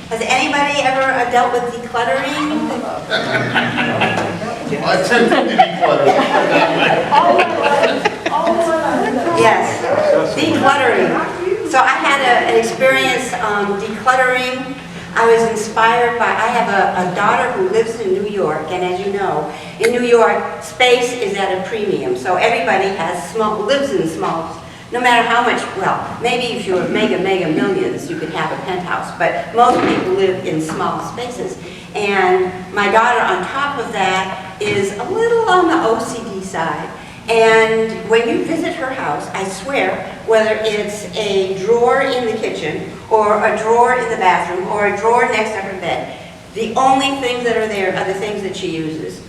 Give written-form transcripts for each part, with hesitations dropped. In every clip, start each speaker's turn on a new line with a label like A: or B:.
A: Has anybody ever dealt with decluttering?
B: I tend to declutter.
A: Yes, decluttering. So I had an experience decluttering. I was inspired by, I have a daughter who lives in New York, and as you know, in New York, space is at a premium. So everybody lives in small, no matter how much, well, maybe if you're mega millions, you could have a penthouse, but most people live in small spaces. And my daughter, on top of that, is a little on the OCD side. And when you visit her house, I swear, whether it's a drawer in the kitchen, or a drawer in the bathroom, or a drawer next to her bed, the only things that are there are the things that she uses.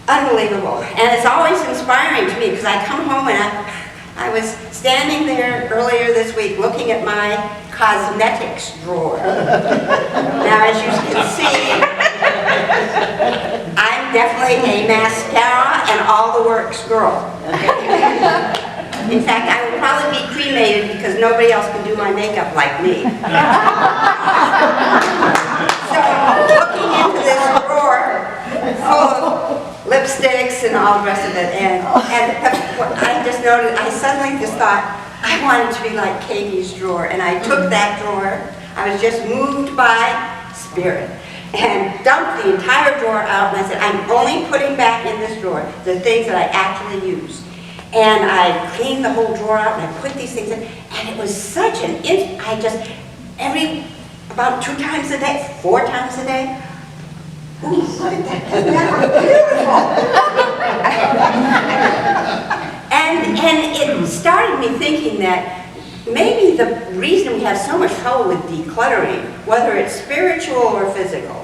A: Unbelievable. And it's always inspiring to me, because I come home and I was standing there earlier this week looking at my cosmetics drawer. Now, as you can see, I'm definitely a mascara and all the works girl. In fact, I would probably be cremated because nobody else can do my makeup like me. So, looking into this drawer full of lipsticks and all the rest of it, and I just noticed, I suddenly just thought, I wanted to be like Katie's drawer, and I took that drawer. I was just moved by spirit, and dumped the entire drawer out, and I said, I'm only putting back in this drawer the things that I actually use. And I cleaned the whole drawer out, and I put these things in, and it was such an, about 2 times a day, 4 times a day, ooh, look at that, isn't that beautiful? And it started me thinking that maybe the reason we have so much trouble with decluttering, whether it's spiritual or physical,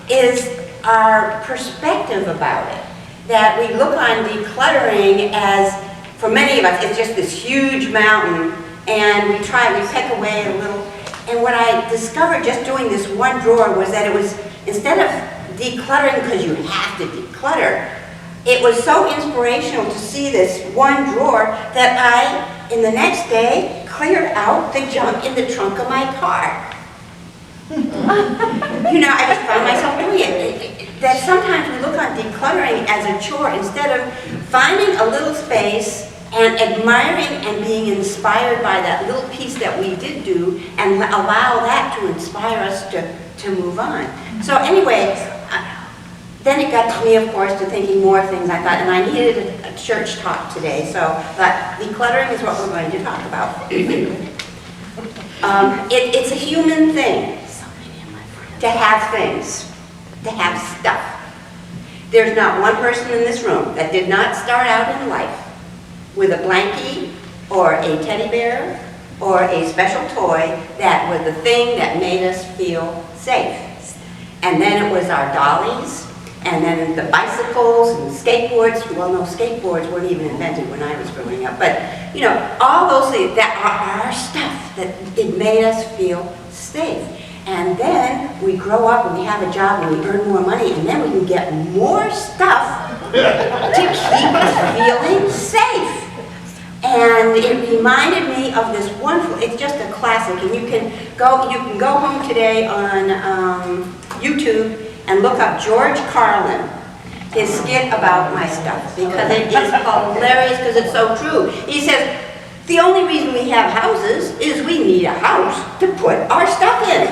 A: is our perspective about it. That we look on decluttering as, for many of us, it's just this huge mountain, and we pick away a little. And what I discovered just doing this one drawer was that it was, instead of decluttering because you have to declutter, it was so inspirational to see this one drawer that I, in the next day, cleared out the junk in the trunk of my car. You know, I just found myself doing it. That sometimes we look on decluttering as a chore instead of finding a little space and admiring and being inspired by that little piece that we did do and allow that to inspire us to move on. So anyway, then it got to me, of course, to thinking more things. I thought, and I needed a church talk today, so but decluttering is what we're going to talk about. It's a human thing to have things, to have stuff. There's not one person in this room that did not start out in life with a blankie or a teddy bear or a special toy that was the thing that made us feel safe. And then it was our dollies, and then the bicycles and skateboards. Well, no, skateboards weren't even invented when I was growing up. But, you know, all those things that are our stuff, that it made us feel safe. And then we grow up and we have a job and we earn more money, and then we can get more stuff to keep us feeling safe. And it reminded me of this wonderful, it's just a classic, and you can go home today on YouTube and look up George Carlin, his skit about my stuff, because it is hilarious because it's so true. He says, the only reason we have houses is we need a house to put our stuff in.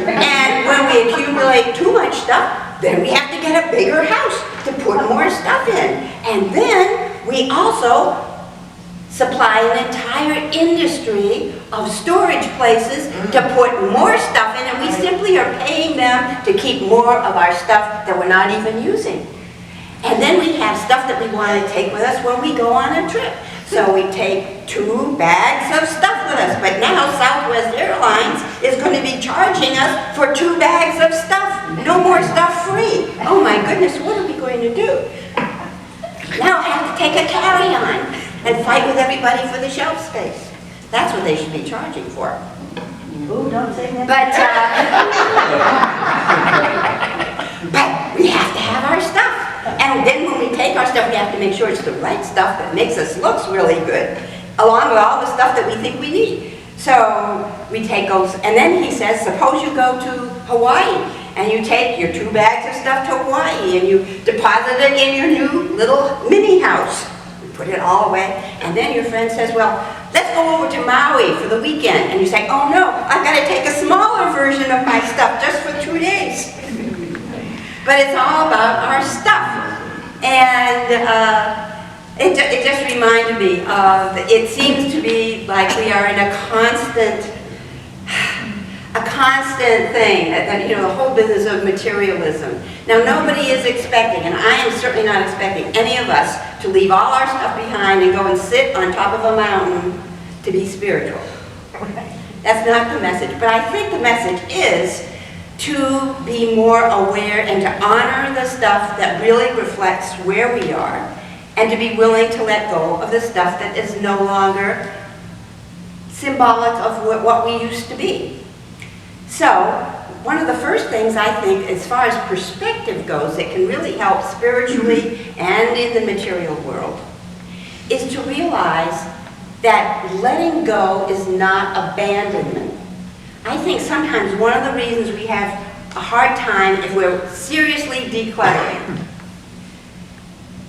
A: And when we accumulate too much stuff, then we have to get a bigger house to put more stuff in. And then we also supply an entire industry of storage places to put more stuff in, and we simply are paying them to keep more of our stuff that we're not even using. And then we have stuff that we want to take with us when we go on a trip. So we take 2 bags of stuff with us, but now Southwest Airlines is going to be charging us for 2 bags of stuff. No more stuff free. Oh my goodness, what are we going to do? Now I have to take a carry-on and fight with everybody for the shelf space. That's what they should be charging for.
C: Ooh, don't say that.
A: But we have to have our stuff. And then when we take our stuff, we have to make sure it's the right stuff that makes us look really good, along with all the stuff that we think we need. So we take those, and then he says, suppose you go to Hawaii and you take your 2 bags of stuff to Hawaii and you deposit it in your new little mini house. You put it all away, and then your friend says, well, let's go over to Maui for the weekend. And you say, oh no, I've got to take a smaller version of my stuff just for 2 days. But it's all about our stuff. And it just reminded me of, it seems to be like we are in a constant thing, that, you know, the whole business of materialism. Now, nobody is expecting, and I am certainly not expecting any of us to leave all our stuff behind and go and sit on top of a mountain to be spiritual. That's not the message. But I think the message is to be more aware and to honor the stuff that really reflects where we are, and to be willing to let go of the stuff that is no longer symbolic of what we used to be. So, one of the first things I think, as far as perspective goes, that can really help spiritually and in the material world, is to realize that letting go is not abandonment. I think sometimes one of the reasons we have a hard time if we're seriously decluttering,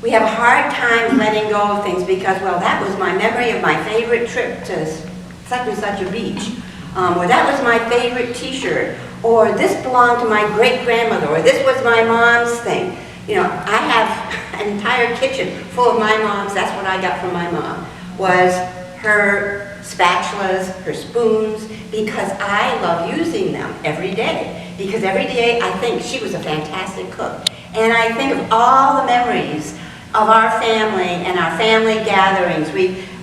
A: we have a hard time letting go of things because, well, that was my memory of my favorite trip to such and such a beach, or that was my favorite t-shirt, or this belonged to my great-grandmother, or this was my mom's thing. You know, I have an entire kitchen full of my mom's. That's what I got from my mom, was her spatulas, her spoons, because I love using them every day. Because every day I think she was a fantastic cook. And I think of all the memories of our family and our family gatherings.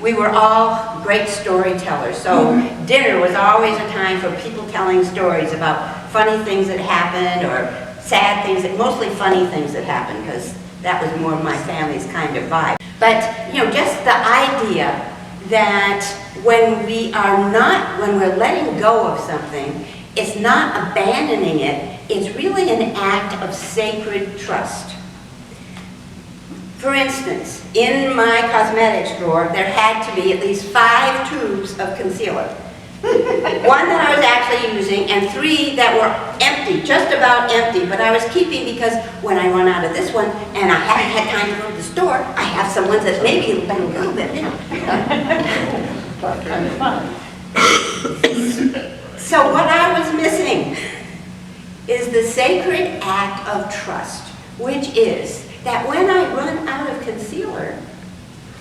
A: We were all great storytellers. So dinner was always a time for people telling stories about funny things that happened or sad things, mostly funny things that happened, because that was more of my family's kind of vibe. But, you know, just the idea that when we're letting go of something, it's not abandoning it, it's really an act of sacred trust. For instance, in my cosmetics drawer, there had to be at least 5 tubes of concealer. 1 that I was actually using, and 3 that were empty, just about empty, but I was keeping because when I run out of this one, and I haven't had time to go to the store, I have some ones that maybe have been a little bit, you know. So what I was missing is the sacred act of trust, which is that when I run out of concealer,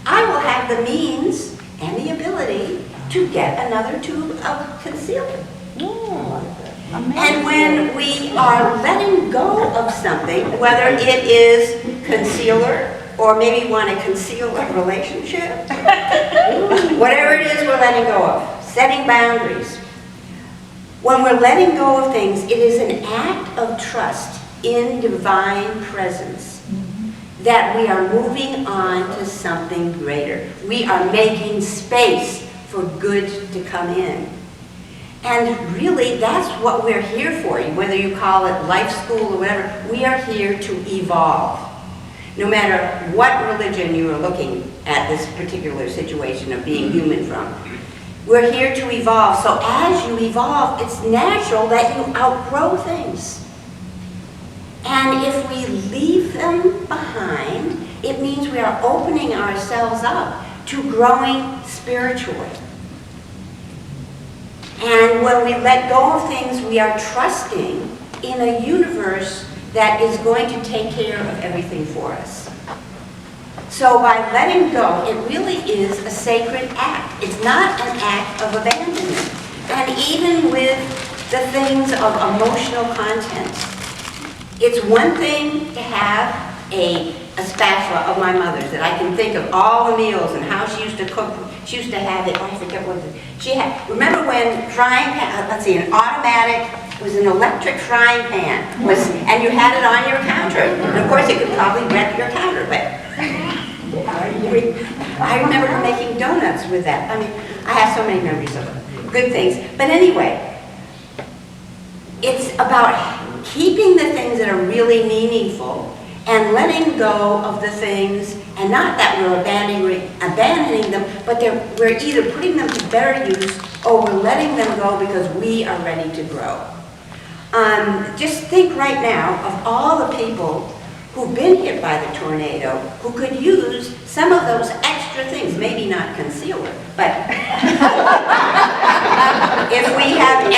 A: I will have the means and the ability to get another tube of concealer. And when we are letting go of something, whether it is concealer, or maybe want to conceal a relationship, whatever it is we're letting go of, setting boundaries. When we're letting go of things, it is an act of trust in divine presence that we are moving on to something greater. We are making space for good to come in. And really, that's what we're here for. Whether you call it life school or whatever, we are here to evolve. No matter what religion you are looking at this particular situation of being human from, we're here to evolve. So as you evolve, it's natural that you outgrow things. And if we leave them behind, it means we are opening ourselves up to growing spiritually. And when we let go of things, we are trusting in a universe that is going to take care of everything for us. So by letting go, it really is a sacred act. It's not an act of abandonment. And even with the things of emotional content, it's one thing to have a spatula of my mother's that I can think of all the meals and how she used to cook. She used to have it, I forget what it, she had, remember when frying pan, let's see, an automatic, it was an electric frying pan, and you had it on your counter. And of course it could probably wet your counter, but I remember her making donuts with that. I mean, I have so many memories of it, good things. But anyway, it's about keeping the things that are really meaningful and letting go of the things And not that we're abandoning them, but we're either putting them to better use or we're letting them go because we are ready to grow. Just think right now of all the people who've been hit by the tornado who could use some of those extra things, maybe not concealer, but if we have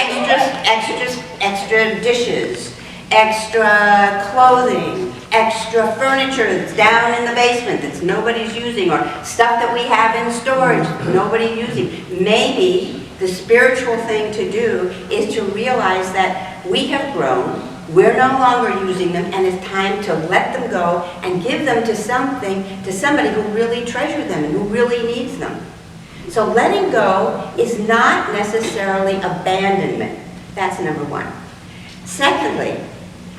A: extra dishes, extra clothing, extra furniture that's down in the basement that nobody's using, or stuff that we have in storage nobody's using. Maybe the spiritual thing to do is to realize that we have grown, we're no longer using them, and it's time to let them go and give them to somebody who really treasures them and who really needs them. So letting go is not necessarily abandonment. That's number one. Secondly,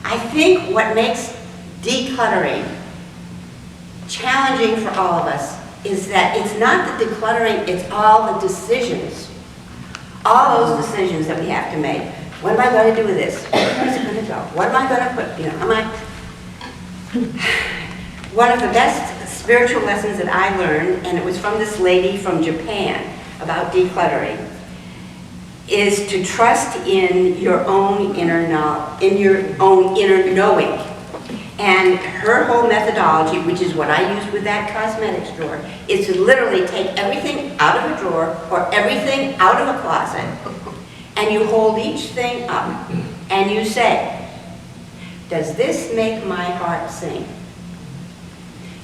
A: I think what makes decluttering challenging for all of us is that it's not the decluttering, it's all the decisions. All those decisions that we have to make. What am I going to do with this? Where's it going to go? What am I going to put? One of the best spiritual lessons that I learned, and it was from this lady from Japan about decluttering, is to trust in your own inner knowing. And her whole methodology, which is what I use with that cosmetics drawer, is to literally take everything out of a drawer or everything out of a closet, and you hold each thing up and you say, does this make my heart sing?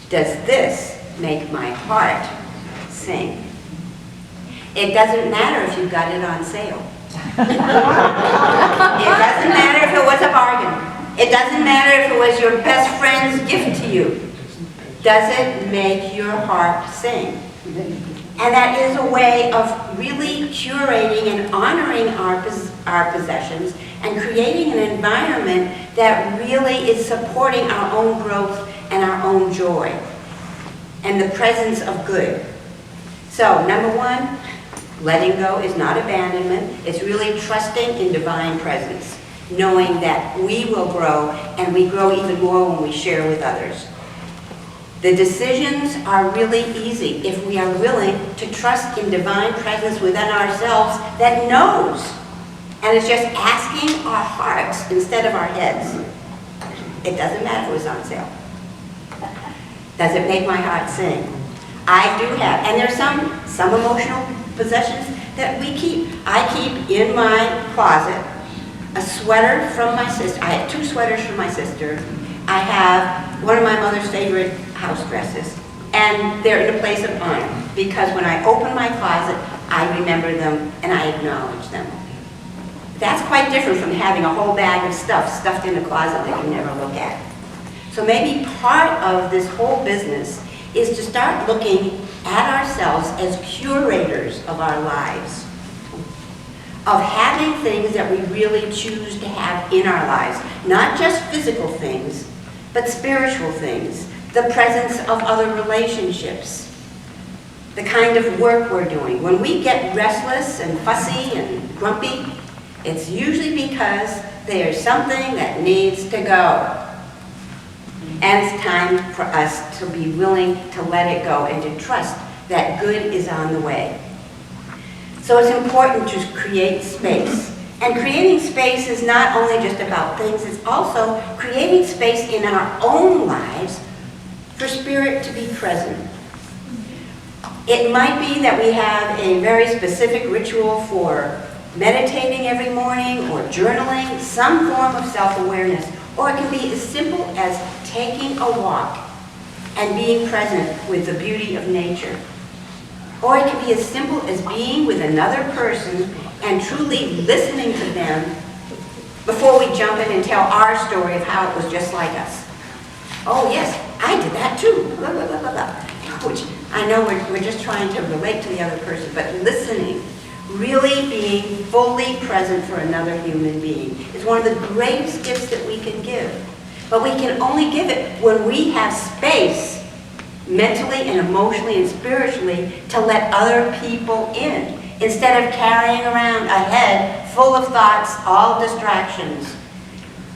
A: Does this make my heart sing? It doesn't matter if you got it on sale. It doesn't matter if it was a bargain. It doesn't matter if it was your best friend's gift to you. Does it make your heart sing? And that is a way of really curating and honoring our possessions and creating an environment that really is supporting our own growth and our own joy and the presence of good. So, number one, letting go is not abandonment. It's really trusting in divine presence, knowing that we will grow, and we grow even more when we share with others. The decisions are really easy if we are willing to trust in divine presence within ourselves that knows, and it's just asking our hearts instead of our heads. It doesn't matter if it was on sale. Does it make my heart sing? I do have, and there's some emotional possessions that we keep. I keep in my closet a sweater from my sister. I have 2 sweaters from my sister. I have one of my mother's favorite house dresses, and they're in a place of honor because when I open my closet, I remember them and I acknowledge them. That's quite different from having a whole bag of stuff stuffed in a closet that you never look at. So maybe part of this whole business is to start looking at ourselves as curators of our lives, of having things that we really choose to have in our lives, not just physical things, but spiritual things, the presence of other relationships, the kind of work we're doing. When we get restless and fussy and grumpy, it's usually because there's something that needs to go. And it's time for us to be willing to let it go and to trust that good is on the way. So it's important to create space. And creating space is not only just about things, it's also creating space in our own lives for spirit to be present. It might be that we have a very specific ritual for meditating every morning or journaling, some form of self-awareness, or it can be as simple as taking a walk and being present with the beauty of nature. Or it can be as simple as being with another person and truly listening to them before we jump in and tell our story of how it was just like us. Oh yes, I did that too, blah, blah, blah, blah, blah. Which I know we're just trying to relate to the other person, but listening, really being fully present for another human being is one of the greatest gifts that we can give. But we can only give it when we have space, mentally and emotionally and spiritually, to let other people in, instead of carrying around a head full of thoughts, all distractions,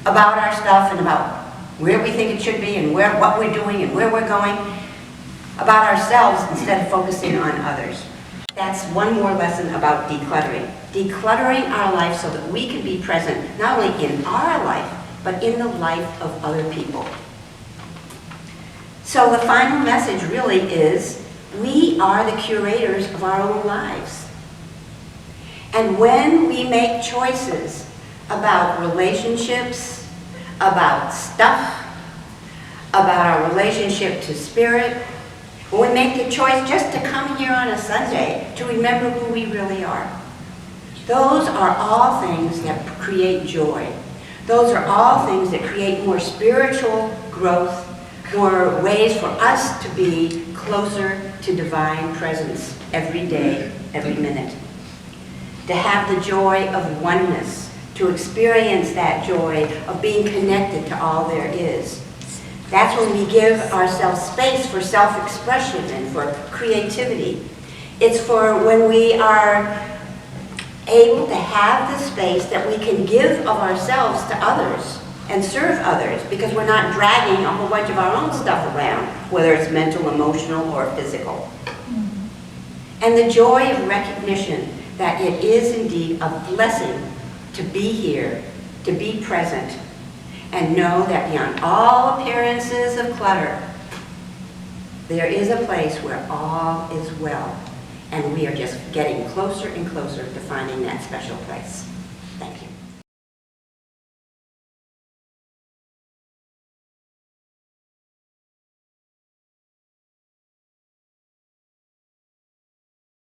A: about our stuff and about where we think it should be and what we're doing and where we're going. about ourselves instead of focusing on others. That's one more lesson about decluttering. Decluttering our life so that we can be present not only in our life, but in the life of other people. So the final message really is, we are the curators of our own lives. And when we make choices about relationships, about stuff, about our relationship to spirit, when we make the choice just to come here on a Sunday to remember who we really are, those are all things that create joy. Those are all things that create more spiritual growth, more ways for us to be closer to divine presence every day, every minute. To have the joy of oneness, to experience that joy of being connected to all there is. That's when we give ourselves space for self-expression and for creativity. It's for when we are able to have the space that we can give of ourselves to others and serve others, because we're not dragging a whole bunch of our own stuff around, whether it's mental, emotional, or physical. And the joy of recognition that it is indeed a blessing to be here, to be present, and know that beyond all appearances of clutter, there is a place where all is well, and we are just getting closer and closer to finding that special place. Thank you.